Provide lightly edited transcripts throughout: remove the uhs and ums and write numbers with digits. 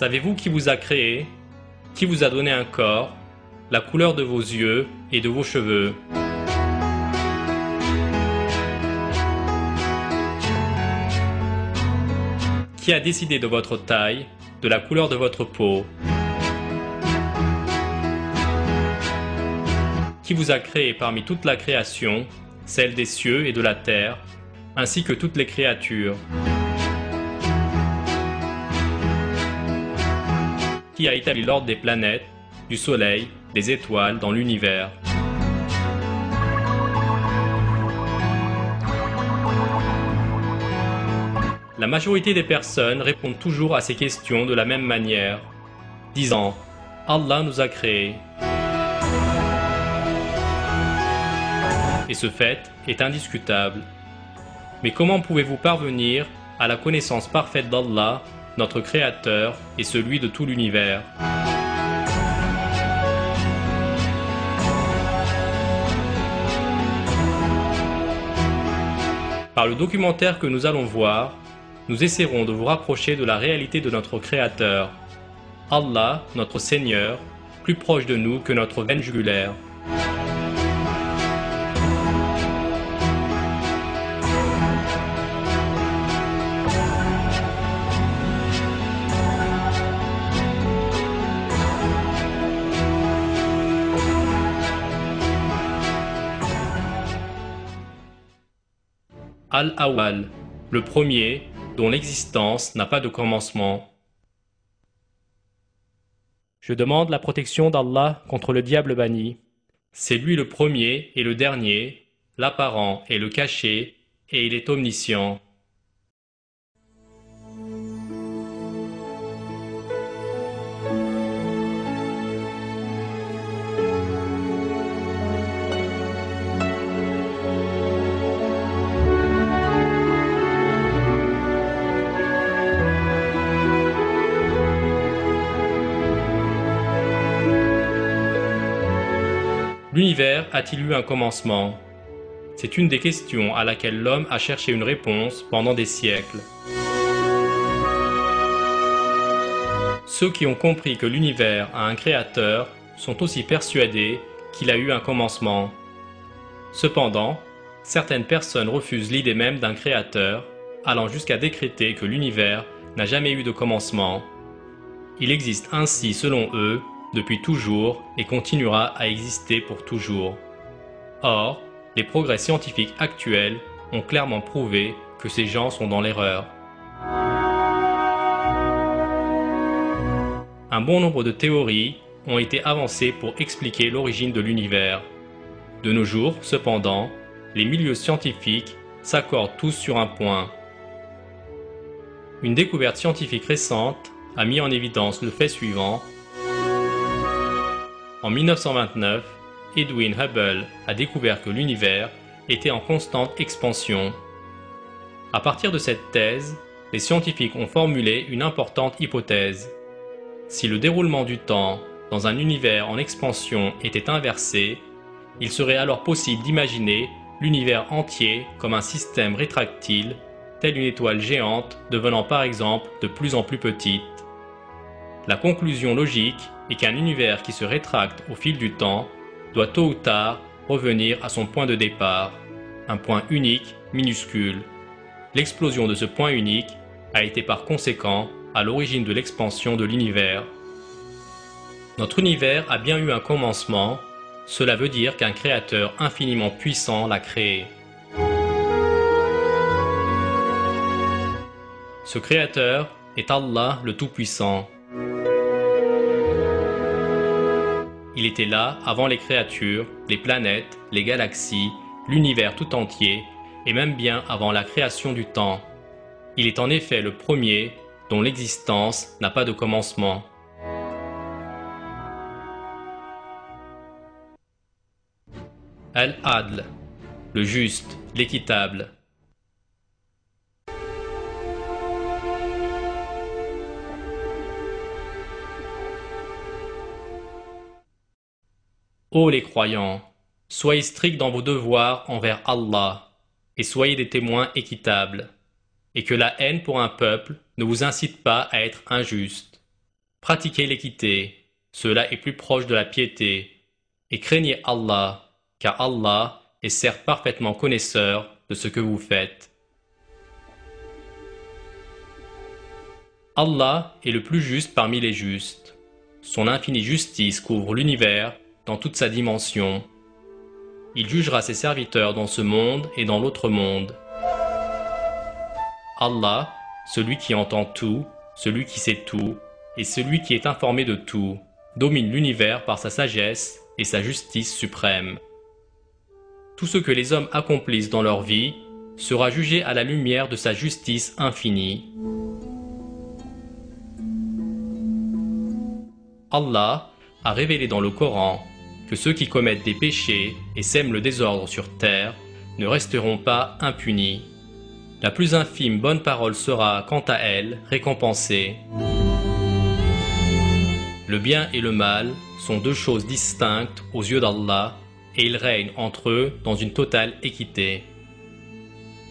Savez-vous qui vous a créé, qui vous a donné un corps, la couleur de vos yeux et de vos cheveux? Qui a décidé de votre taille, de la couleur de votre peau? Qui vous a créé parmi toute la création, celle des cieux et de la terre, ainsi que toutes les créatures? Qui a établi l'ordre des planètes, du soleil, des étoiles dans l'univers? La majorité des personnes répondent toujours à ces questions de la même manière, disant « Allah nous a créés ». Et ce fait est indiscutable. Mais comment pouvez-vous parvenir à la connaissance parfaite d'Allah, notre Créateur et celui de tout l'univers? Par le documentaire que nous allons voir, nous essaierons de vous rapprocher de la réalité de notre Créateur, Allah, notre Seigneur, plus proche de nous que notre veine jugulaire. Al-Awwal, le premier, dont l'existence n'a pas de commencement. Je demande la protection d'Allah contre le diable banni. C'est lui le premier et le dernier, l'apparent et le caché, et il est omniscient. L'univers a-t-il eu un commencement? C'est une des questions à laquelle l'homme a cherché une réponse pendant des siècles. Ceux qui ont compris que l'univers a un créateur sont aussi persuadés qu'il a eu un commencement. Cependant, certaines personnes refusent l'idée même d'un créateur, allant jusqu'à décréter que l'univers n'a jamais eu de commencement. Il existe ainsi, selon eux, depuis toujours et continuera à exister pour toujours. Or, les progrès scientifiques actuels ont clairement prouvé que ces gens sont dans l'erreur. Un bon nombre de théories ont été avancées pour expliquer l'origine de l'univers. De nos jours, cependant, les milieux scientifiques s'accordent tous sur un point. Une découverte scientifique récente a mis en évidence le fait suivant. En 1929, Edwin Hubble a découvert que l'univers était en constante expansion. À partir de cette thèse, les scientifiques ont formulé une importante hypothèse. Si le déroulement du temps dans un univers en expansion était inversé, il serait alors possible d'imaginer l'univers entier comme un système rétractile, tel une étoile géante devenant par exemple de plus en plus petite. La conclusion logique est qu'un univers qui se rétracte au fil du temps doit tôt ou tard revenir à son point de départ, un point unique, minuscule. L'explosion de ce point unique a été par conséquent à l'origine de l'expansion de l'univers. Notre univers a bien eu un commencement, cela veut dire qu'un créateur infiniment puissant l'a créé. Ce créateur est Allah le Tout-Puissant. Il était là avant les créatures, les planètes, les galaxies, l'univers tout entier, et même bien avant la création du temps. Il est en effet le premier dont l'existence n'a pas de commencement. Al-Adl, le juste, l'équitable. Ô les croyants, soyez stricts dans vos devoirs envers Allah, et soyez des témoins équitables, et que la haine pour un peuple ne vous incite pas à être injuste. Pratiquez l'équité, cela est plus proche de la piété, et craignez Allah, car Allah est certes parfaitement connaisseur de ce que vous faites. Allah est le plus juste parmi les justes. Son infinie justice couvre l'univers dans toute sa dimension. Il jugera ses serviteurs dans ce monde et dans l'autre monde. Allah, celui qui entend tout, celui qui sait tout, et celui qui est informé de tout, domine l'univers par sa sagesse et sa justice suprême. Tout ce que les hommes accomplissent dans leur vie sera jugé à la lumière de sa justice infinie. Allah a révélé dans le Coran que ceux qui commettent des péchés et sèment le désordre sur terre ne resteront pas impunis. La plus infime bonne parole sera, quant à elle, récompensée. Le bien et le mal sont deux choses distinctes aux yeux d'Allah et ils règnent entre eux dans une totale équité.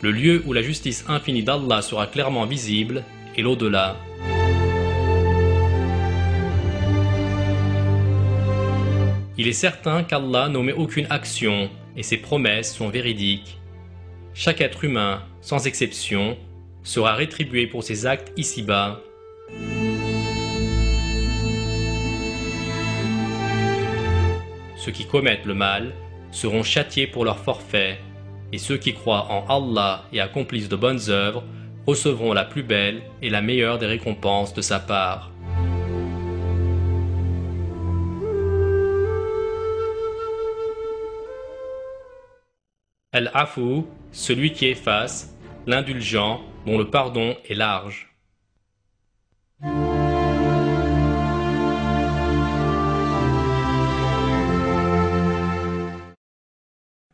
Le lieu où la justice infinie d'Allah sera clairement visible est l'au-delà. Il est certain qu'Allah n'omet aucune action et ses promesses sont véridiques. Chaque être humain, sans exception, sera rétribué pour ses actes ici-bas. Ceux qui commettent le mal seront châtiés pour leur forfait, et ceux qui croient en Allah et accomplissent de bonnes œuvres recevront la plus belle et la meilleure des récompenses de sa part. Al-Afu, celui qui efface, l'indulgent, dont le pardon est large.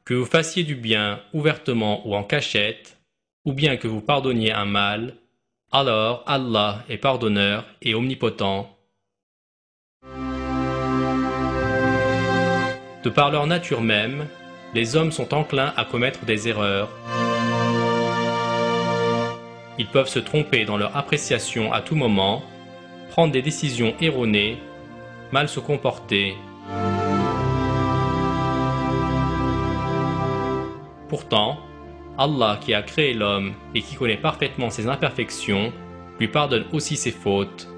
Que vous fassiez du bien ouvertement ou en cachette, ou bien que vous pardonniez un mal, alors Allah est pardonneur et omnipotent. De par leur nature même, les hommes sont enclins à commettre des erreurs. Ils peuvent se tromper dans leur appréciation à tout moment, prendre des décisions erronées, mal se comporter. Pourtant, Allah qui a créé l'homme et qui connaît parfaitement ses imperfections, lui pardonne aussi ses fautes.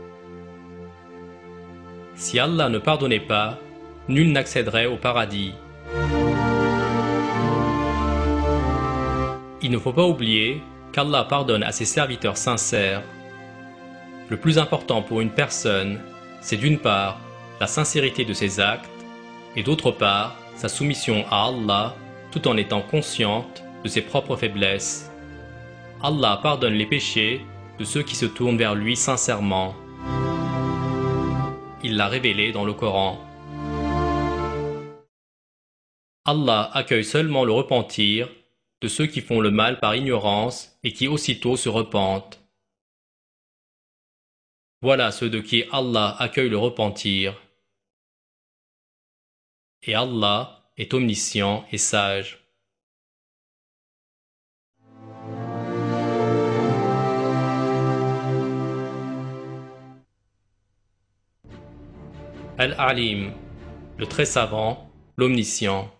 Si Allah ne pardonnait pas, nul n'accéderait au paradis. Il ne faut pas oublier qu'Allah pardonne à ses serviteurs sincères. Le plus important pour une personne, c'est d'une part la sincérité de ses actes et d'autre part sa soumission à Allah tout en étant consciente de ses propres faiblesses. Allah pardonne les péchés de ceux qui se tournent vers lui sincèrement. Il l'a révélé dans le Coran. Allah accueille seulement le repentir de ceux qui font le mal par ignorance et qui aussitôt se repentent. Voilà ceux de qui Allah accueille le repentir. Et Allah est omniscient et sage. Al-Alim, le très savant, l'omniscient.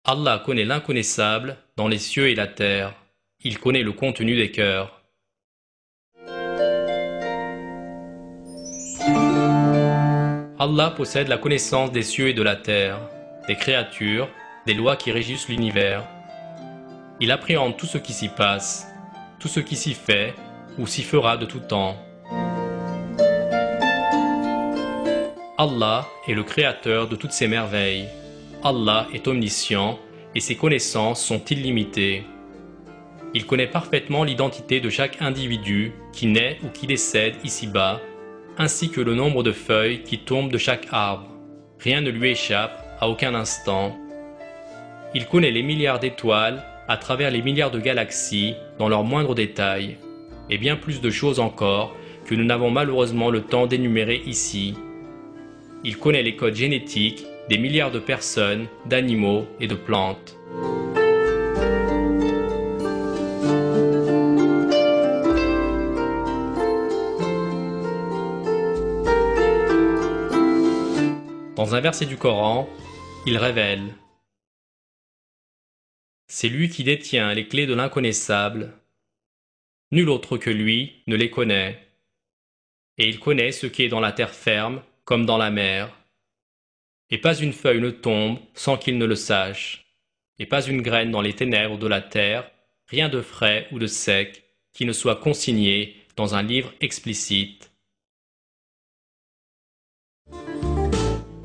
Allah connaît l'inconnaissable dans les cieux et la terre. Il connaît le contenu des cœurs. Allah possède la connaissance des cieux et de la terre, des créatures, des lois qui régissent l'univers. Il appréhende tout ce qui s'y passe, tout ce qui s'y fait ou s'y fera de tout temps. Allah est le créateur de toutes ces merveilles. Allah est omniscient et ses connaissances sont illimitées. Il connaît parfaitement l'identité de chaque individu qui naît ou qui décède ici-bas, ainsi que le nombre de feuilles qui tombent de chaque arbre. Rien ne lui échappe à aucun instant. Il connaît les milliards d'étoiles à travers les milliards de galaxies dans leurs moindres détails, et bien plus de choses encore que nous n'avons malheureusement le temps d'énumérer ici. Il connaît les codes génétiques des milliards de personnes, d'animaux et de plantes. Dans un verset du Coran, il révèle: c'est lui qui détient les clés de l'inconnaissable. Nul autre que lui ne les connaît. Et il connaît ce qui est dans la terre ferme comme dans la mer. Et pas une feuille ne tombe sans qu'il ne le sache. Et pas une graine dans les ténèbres de la terre, rien de frais ou de sec, qui ne soit consigné dans un livre explicite.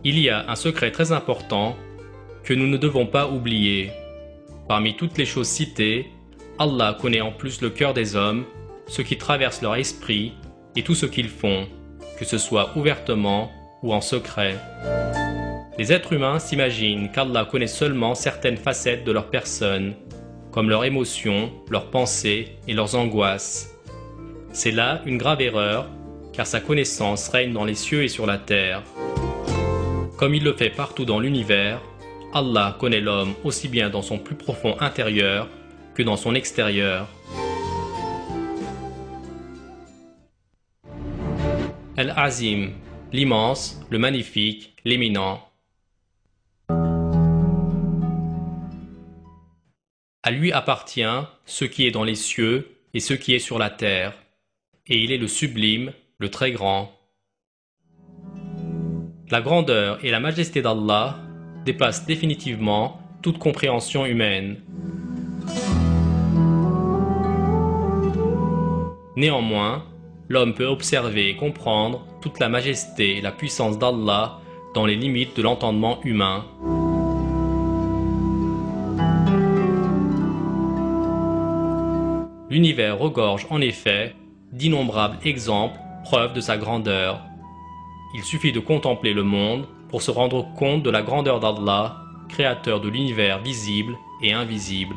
Il y a un secret très important que nous ne devons pas oublier. Parmi toutes les choses citées, Allah connaît en plus le cœur des hommes, ce qui traverse leur esprit et tout ce qu'ils font, que ce soit ouvertement ou en secret. Les êtres humains s'imaginent qu'Allah connaît seulement certaines facettes de leur personne, comme leurs émotions, leurs pensées et leurs angoisses. C'est là une grave erreur, car sa connaissance règne dans les cieux et sur la terre. Comme il le fait partout dans l'univers, Allah connaît l'homme aussi bien dans son plus profond intérieur que dans son extérieur. Al-Azim, l'immense, le magnifique, l'éminent. À lui appartient ce qui est dans les cieux et ce qui est sur la terre, et il est le sublime, le très grand. La grandeur et la majesté d'Allah dépassent définitivement toute compréhension humaine. Néanmoins, l'homme peut observer et comprendre toute la majesté et la puissance d'Allah dans les limites de l'entendement humain. L'univers regorge en effet d'innombrables exemples, preuves de sa grandeur. Il suffit de contempler le monde pour se rendre compte de la grandeur d'Allah, créateur de l'univers visible et invisible.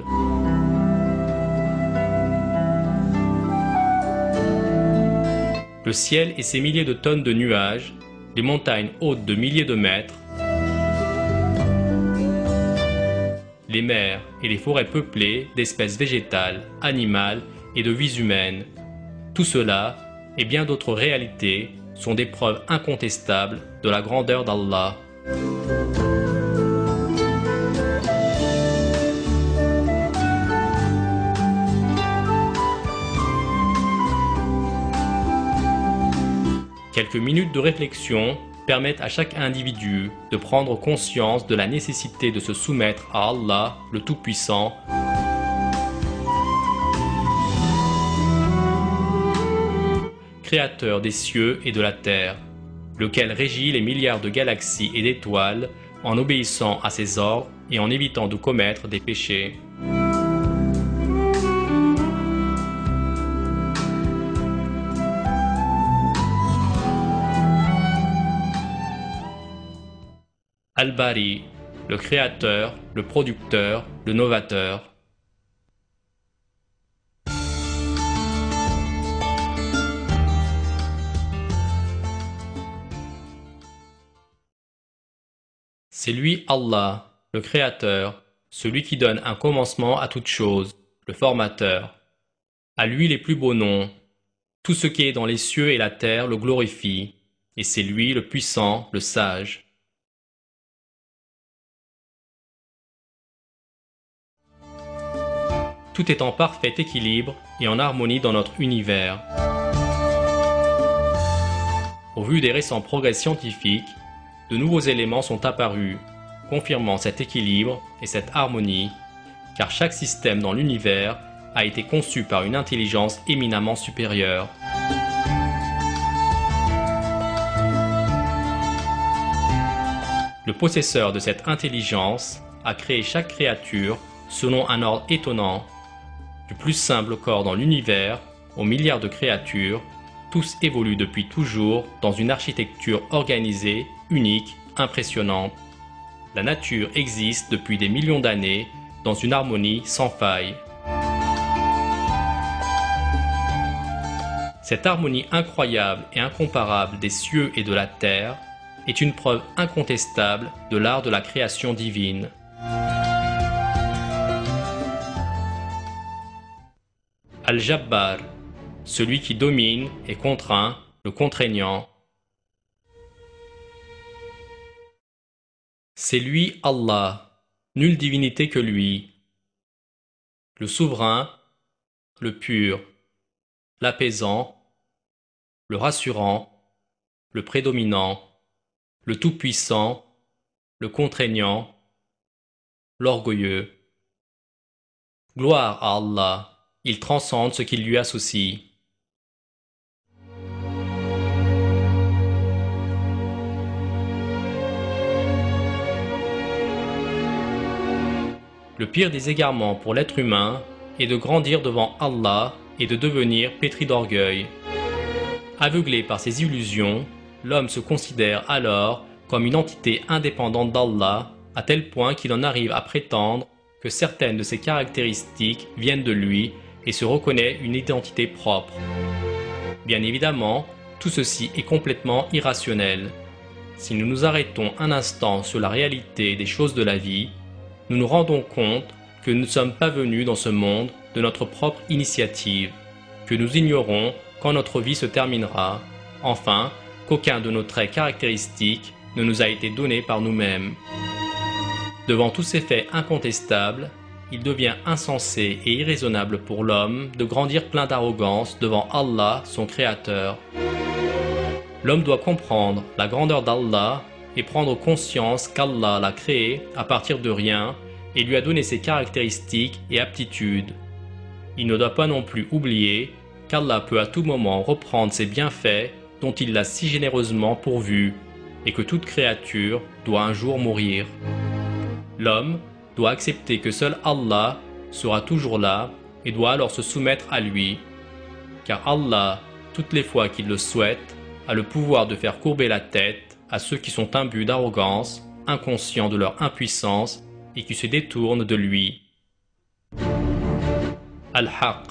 Le ciel et ses milliers de tonnes de nuages, les montagnes hautes de milliers de mètres, les mers et les forêts peuplées d'espèces végétales, animales et de vies humaines. Tout cela et bien d'autres réalités sont des preuves incontestables de la grandeur d'Allah. Quelques minutes de réflexion permettent à chaque individu de prendre conscience de la nécessité de se soumettre à Allah, le Tout-Puissant, créateur des cieux et de la terre, lequel régit les milliards de galaxies et d'étoiles en obéissant à ses ordres et en évitant de commettre des péchés. Al-Bari, le créateur, le producteur, le novateur. C'est lui Allah, le créateur, celui qui donne un commencement à toute chose, le formateur. À lui les plus beaux noms. Tout ce qui est dans les cieux et la terre le glorifie, et c'est lui le puissant, le sage. Tout est en parfait équilibre et en harmonie dans notre univers. Au vu des récents progrès scientifiques, de nouveaux éléments sont apparus, confirmant cet équilibre et cette harmonie, car chaque système dans l'univers a été conçu par une intelligence éminemment supérieure. Le possesseur de cette intelligence a créé chaque créature selon un ordre étonnant. Du plus simple corps dans l'univers aux milliards de créatures, tous évoluent depuis toujours dans une architecture organisée, unique, impressionnante. La nature existe depuis des millions d'années dans une harmonie sans faille. Cette harmonie incroyable et incomparable des cieux et de la terre est une preuve incontestable de l'art de la création divine. Al-Jabbar, celui qui domine et contraint, le contraignant. C'est lui Allah, nulle divinité que lui, le souverain, le pur, l'apaisant, le rassurant, le prédominant, le tout-puissant, le contraignant, l'orgueilleux. Gloire à Allah, il transcende ce qu'il lui associe. Le pire des égarements pour l'être humain est de grandir devant Allah et de devenir pétri d'orgueil. Aveuglé par ses illusions, l'homme se considère alors comme une entité indépendante d'Allah, à tel point qu'il en arrive à prétendre que certaines de ses caractéristiques viennent de lui et se reconnaît une identité propre. Bien évidemment, tout ceci est complètement irrationnel. Si nous nous arrêtons un instant sur la réalité des choses de la vie, nous nous rendons compte que nous ne sommes pas venus dans ce monde de notre propre initiative, que nous ignorons quand notre vie se terminera, enfin, qu'aucun de nos traits caractéristiques ne nous a été donné par nous-mêmes. Devant tous ces faits incontestables, il devient insensé et irraisonnable pour l'homme de grandir plein d'arrogance devant Allah, son Créateur. L'homme doit comprendre la grandeur d'Allah et prendre conscience qu'Allah l'a créé à partir de rien et lui a donné ses caractéristiques et aptitudes. Il ne doit pas non plus oublier qu'Allah peut à tout moment reprendre ses bienfaits dont il l'a si généreusement pourvu, et que toute créature doit un jour mourir. L'homme doit accepter que seul Allah sera toujours là et doit alors se soumettre à lui, car Allah, toutes les fois qu'il le souhaite, a le pouvoir de faire courber la tête à ceux qui sont imbus d'arrogance, inconscients de leur impuissance et qui se détournent de lui. Al-Haq,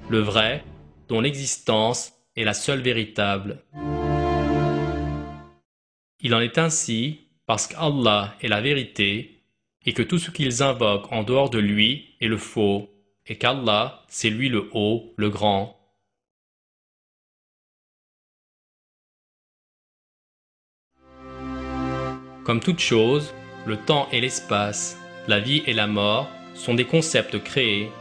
le vrai, dont l'existence est la seule véritable. Il en est ainsi parce qu'Allah est la vérité et que tout ce qu'ils invoquent en dehors de lui est le faux, et qu'Allah, c'est lui le haut, le grand. Comme toute chose, le temps et l'espace, la vie et la mort sont des concepts créés.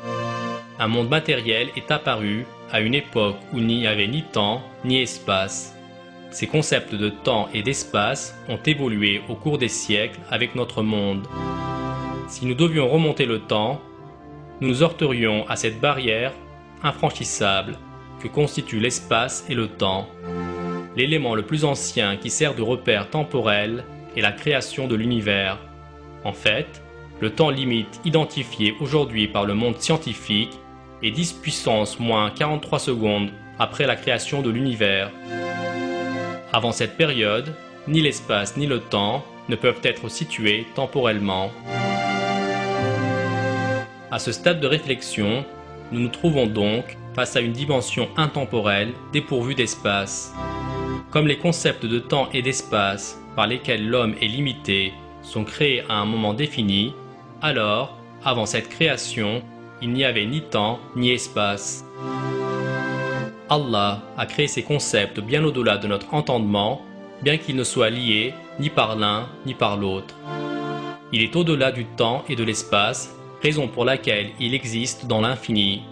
Un monde matériel est apparu à une époque où il n'y avait ni temps ni espace. Ces concepts de temps et d'espace ont évolué au cours des siècles avec notre monde. Si nous devions remonter le temps, nous nous heurterions à cette barrière infranchissable que constituent l'espace et le temps. L'élément le plus ancien qui sert de repère temporel est la création de l'univers. En fait, le temps limite identifié aujourd'hui par le monde scientifique est 10 puissance moins 43 secondes après la création de l'univers. Avant cette période, ni l'espace ni le temps ne peuvent être situés temporellement. À ce stade de réflexion, nous nous trouvons donc face à une dimension intemporelle dépourvue d'espace. Comme les concepts de temps et d'espace par lesquels l'homme est limité sont créés à un moment défini, alors, avant cette création, il n'y avait ni temps ni espace. Allah a créé ces concepts bien au-delà de notre entendement, bien qu'ils ne soient liés ni par l'un ni par l'autre. Il est au-delà du temps et de l'espace, raison pour laquelle il existe dans l'infini.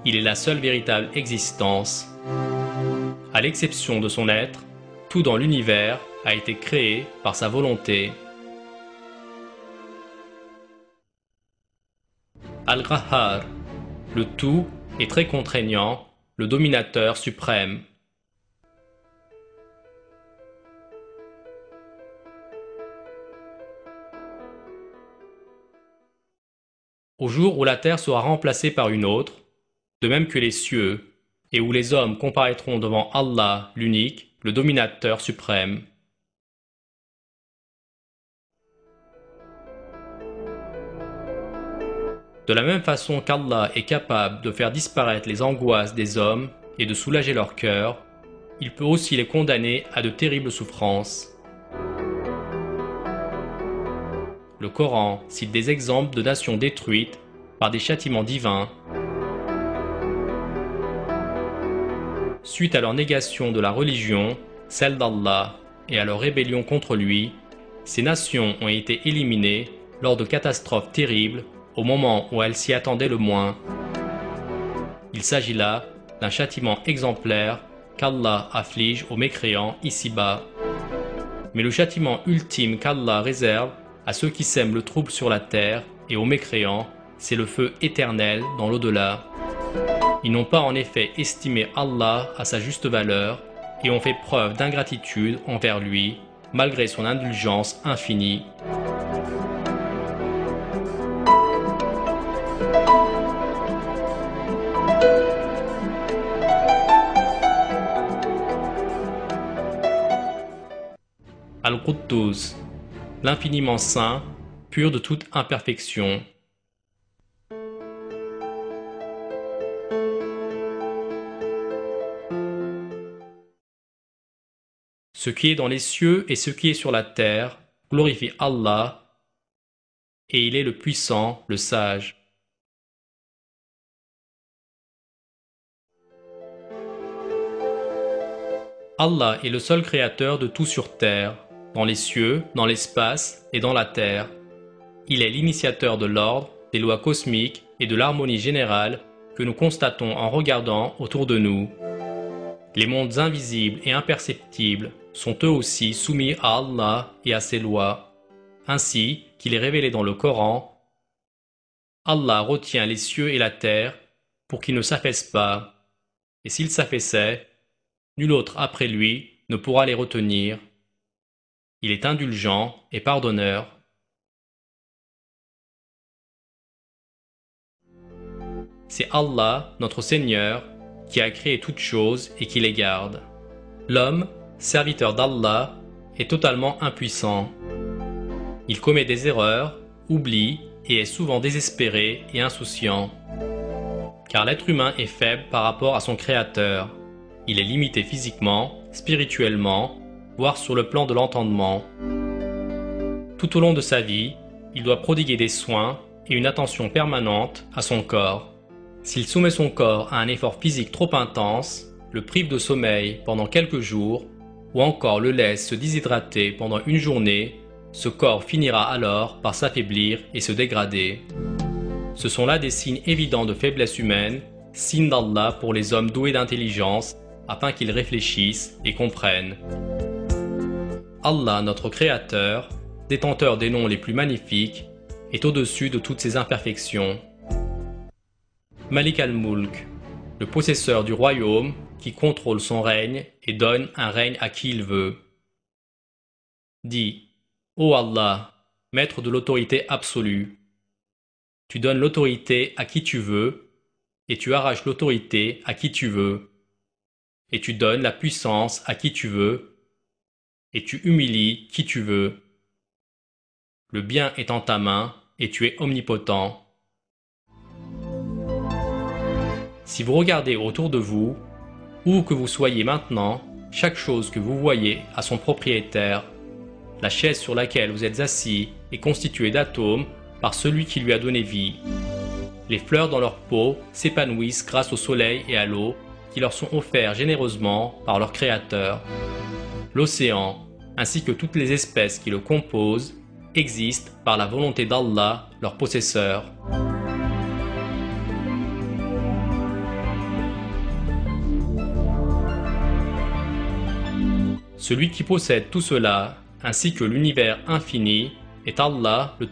Il est la seule véritable existence. À l'exception de son être, tout dans l'univers a été créé par sa volonté. Al-Qahhar, le tout est très contraignant, le dominateur suprême. Au jour où la terre sera remplacée par une autre, de même que les cieux, et où les hommes comparaîtront devant Allah l'unique, le dominateur suprême. De la même façon qu'Allah est capable de faire disparaître les angoisses des hommes et de soulager leur cœur, il peut aussi les condamner à de terribles souffrances. Le Coran cite des exemples de nations détruites par des châtiments divins suite à leur négation de la religion, celle d'Allah, et à leur rébellion contre lui, Ces nations ont été éliminées lors de catastrophes terribles au moment où elles s'y attendaient le moins. Il s'agit là d'un châtiment exemplaire qu'Allah afflige aux mécréants ici-bas. Mais le châtiment ultime qu'Allah réserve à ceux qui sèment le trouble sur la terre et aux mécréants, c'est le feu éternel dans l'au-delà. Ils n'ont pas en effet estimé Allah à sa juste valeur et ont fait preuve d'ingratitude envers lui, malgré son indulgence infinie. Al-Quddus, l'infiniment saint, pur de toute imperfection. Ce qui est dans les cieux et ce qui est sur la terre glorifie Allah, et il est le puissant, le sage. Allah est le seul créateur de tout sur terre, dans les cieux, dans l'espace et dans la terre. Il est l'initiateur de l'ordre, des lois cosmiques et de l'harmonie générale que nous constatons en regardant autour de nous. Les mondes invisibles et imperceptibles sont eux aussi soumis à Allah et à ses lois. Ainsi qu'il est révélé dans le Coran, Allah retient les cieux et la terre pour qu'ils ne s'affaissent pas, et s'ils s'affaissaient, nul autre après lui ne pourra les retenir. Il est indulgent et pardonneur. C'est Allah, notre Seigneur, qui a créé toutes choses et qui les garde. L'homme, serviteur d'Allah, est totalement impuissant. Il commet des erreurs, oublie et est souvent désespéré et insouciant. Car l'être humain est faible par rapport à son Créateur. Il est limité physiquement, spirituellement, voire sur le plan de l'entendement. Tout au long de sa vie, il doit prodiguer des soins et une attention permanente à son corps. S'il soumet son corps à un effort physique trop intense, le prive de sommeil pendant quelques jours, ou encore le laisse se déshydrater pendant une journée, ce corps finira alors par s'affaiblir et se dégrader. Ce sont là des signes évidents de faiblesse humaine, signes d'Allah pour les hommes doués d'intelligence, afin qu'ils réfléchissent et comprennent. Allah, notre Créateur, détenteur des noms les plus magnifiques, est au-dessus de toutes ces imperfections. Malik al-Mulk, le possesseur du royaume qui contrôle son règne et donne un règne à qui il veut. Dis, ô Allah, maître de l'autorité absolue, tu donnes l'autorité à qui tu veux, et tu arraches l'autorité à qui tu veux, et tu donnes la puissance à qui tu veux, et tu humilies qui tu veux. Le bien est en ta main, et tu es omnipotent. Si vous regardez autour de vous, où que vous soyez maintenant, chaque chose que vous voyez a son propriétaire. La chaise sur laquelle vous êtes assis est constituée d'atomes par celui qui lui a donné vie. Les fleurs dans leur peau s'épanouissent grâce au soleil et à l'eau qui leur sont offerts généreusement par leur Créateur. L'océan, ainsi que toutes les espèces qui le composent, existent par la volonté d'Allah, leur possesseur. Celui qui possède tout cela, ainsi que l'univers infini, est Allah, le